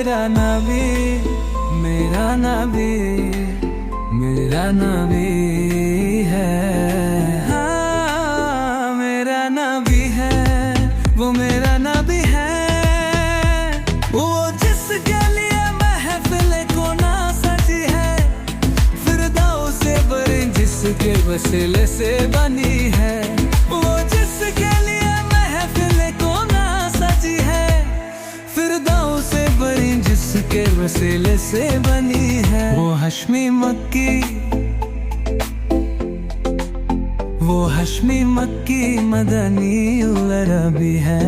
मेरा नबी, मेरा नबी, मेरा नबी है। हाँ, मेरा नबी है, वो मेरा नबी है, वो जिसके लिए महफिल को ना सजी है, फिरदौस से बरी जिसके वसीले से बनी है, वो जिसके लिए महफिल को ना सजी है, फिरदौस से बरी जिसके वसीले से बनी है। वो हश्मी मक्की, वो हश्मी मक्की मदनी अरबी है,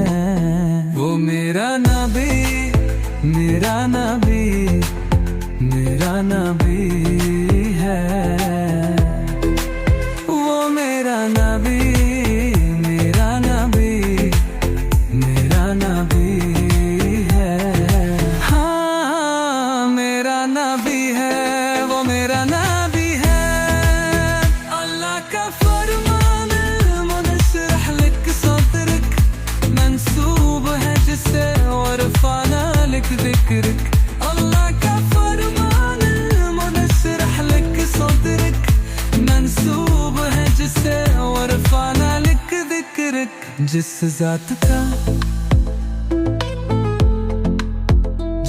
वो मेरा नबी, मेरा नबी, मेरा नबी है, वो मेरा नबी, मेरा नबी, मेरा नबी है। हाँ, मेरा नबी है, वो मेरा नबी है। अल्लाह का फरमान मुनशरह लिक सदरक, मंसूब है जिससे और फाना लिक दिक्रक। अल्लाह का फरमान मुनशरह लिक सदरक, मंसूब है जिससे और फाना लिक दिक्रक। जिस जात का,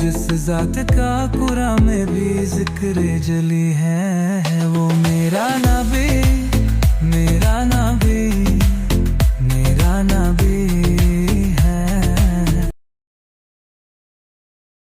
जिस जात का कुरान में भी जिक्र जली है।